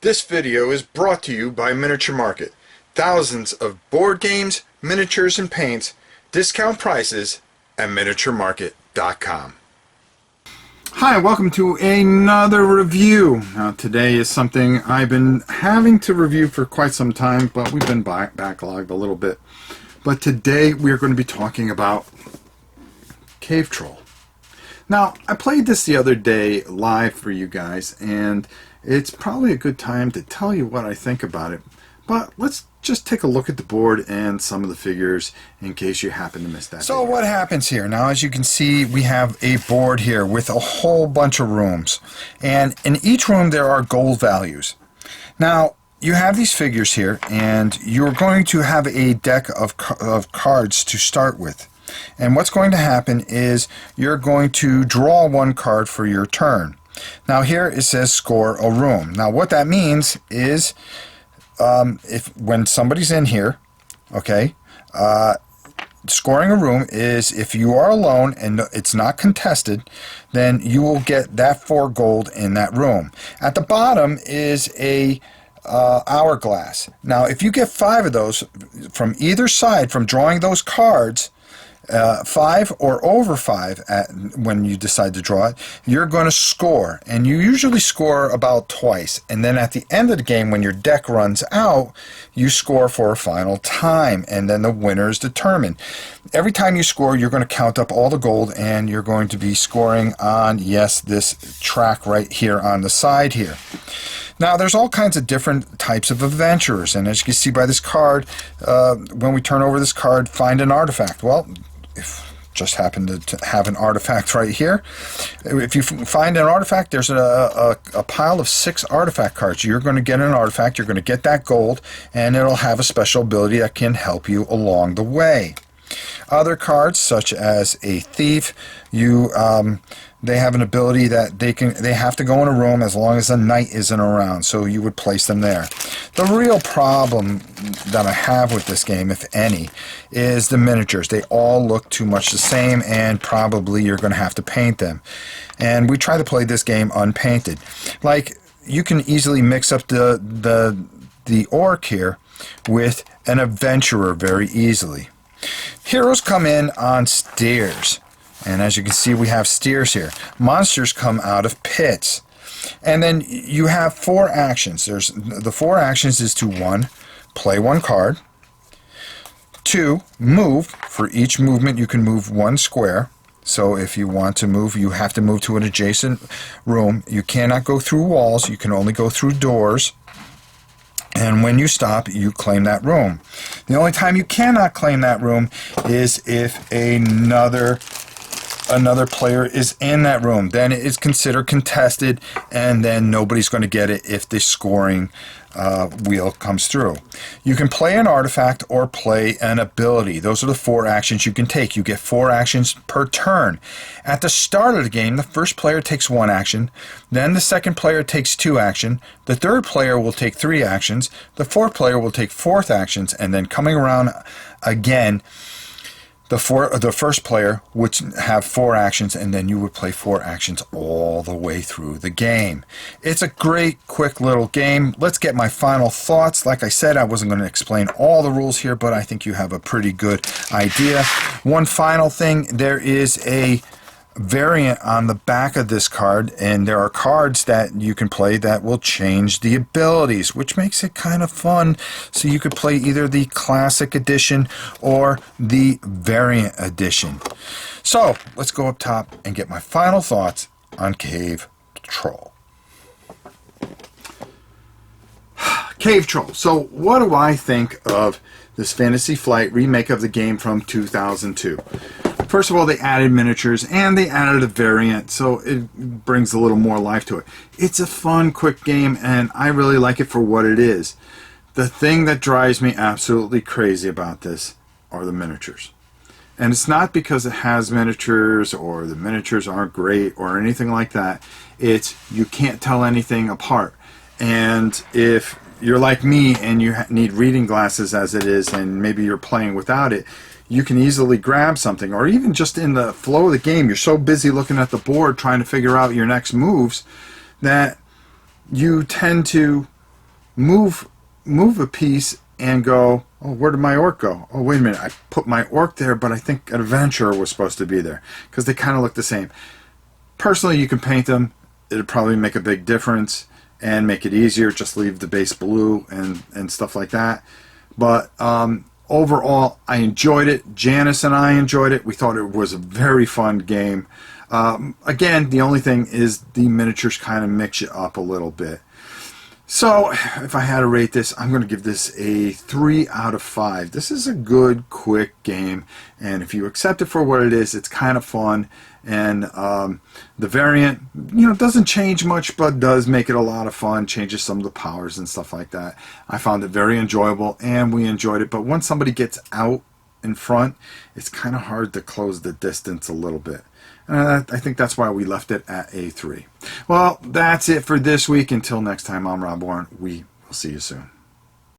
This video is brought to you by Miniature Market. Thousands of board games, miniatures, and paints, discount prices at miniaturemarket.com. Hi, welcome to another review. Now today is something I've been having to review for quite some time, but we've been backlogged a little bit. But today we are going to be talking about Cave Troll. Now, I played this the other day live for you guys, and it's probably a good time to tell you what I think about it. But let's just take a look at the board and some of the figures in case you happen to miss that. So what happens here? Now, as you can see, we have a board here with a whole bunch of rooms. And in each room there are gold values. Now, you have these figures here, and you're going to have a deck of cards to start with. And what's going to happen is you're going to draw one card for your turn. Now here it says score a room. Now what that means is when somebody's in here, okay, scoring a room is if you are alone and it's not contested, then you will get that 4 gold in that room. At the bottom is a hourglass. Now if you get 5 of those from either side from drawing those cards, 5 or over 5 when you decide to draw it, you're going to score, and you usually score about twice, and then at the end of the game when your deck runs out, you score for a final time, and then the winner is determined. Every time you score, you're going to count up all the gold, and you're going to be scoring on, yes, this track right here on the side here. Now, there's all kinds of different types of adventurers, and as you can see by this card, when we turn over this card, find an artifact. Well, if just happen to have an artifact right here. If you find an artifact, there's a pile of 6 artifact cards. You're going to get an artifact, you're going to get that gold, and it'll have a special ability that can help you along the way. Other cards, such as a thief, they have an ability that they have to go in a room as long as a knight isn't around, so you would place them there. The real problem that I have with this game, if any, is the miniatures. They all look too much the same, and probably you're going to have to paint them. And we try to play this game unpainted. Like, you can easily mix up the orc here with an adventurer very easily. Heroes come in on stairs, and as you can see, we have stairs here. Monsters come out of pits. And then you have 4 actions. The 4 actions is to 1, play 1 card, 2, move. For each movement you can move 1 square. So if you want to move, you have to move to an adjacent room. You cannot go through walls, you can only go through doors. And when you stop, you claim that room. The only time you cannot claim that room is if another player is in that room. Then it is considered contested, and then nobody's going to get it if the scoring wheel comes through. You can play an artifact or play an ability. Those are the 4 actions you can take. You get 4 actions per turn. At the start of the game, the first player takes 1 action, then the second player takes 2 actions, the third player will take 3 actions, the fourth player will take 4 actions, and then coming around again, the first player would have 4 actions, and then you would play 4 actions all the way through the game. It's a great, quick little game. Let's get my final thoughts. Like I said, I wasn't going to explain all the rules here, but I think you have a pretty good idea. One final thing, there is a variant on the back of this card, and there are cards that you can play that will change the abilities, which makes it kind of fun. So you could play either the classic edition or the variant edition. So let's go up top and get my final thoughts on Cave Troll. Cave Troll. So what do I think of this Fantasy Flight remake of the game from 2002? First of all, they added miniatures and they added a variant, so it brings a little more life to it. It's a fun, quick game, and I really like it for what it is. The thing that drives me absolutely crazy about this are the miniatures. And it's not because it has miniatures or the miniatures aren't great or anything like that. It's you can't tell anything apart. And if you're like me and you need reading glasses as it is, and maybe you're playing without it, you can easily grab something, or even just in the flow of the game, you're so busy looking at the board trying to figure out your next moves that you tend to move a piece and go, oh, where did my orc go? Oh, wait a minute, I put my orc there, but I think an adventurer was supposed to be there, because they kind of look the same. Personally, you can paint them. It'd probably make a big difference and make it easier. Just leave the base blue and stuff like that. But overall, I enjoyed it. Janice and I enjoyed it. We thought it was a very fun game. Again, the only thing is the miniatures kind of mix you up a little bit. So, if I had to rate this, I'm going to give this a 3 out of 5. This is a good, quick game, and if you accept it for what it is, it's kind of fun, and the variant, doesn't change much, but does make it a lot of fun, changes some of the powers and stuff like that. I found it very enjoyable, and we enjoyed it, but once somebody gets out in front, it's kind of hard to close the distance a little bit. I think that's why we left it at a 3. Well, that's it for this week. Until next time, I'm Rob Warren. We will see you soon.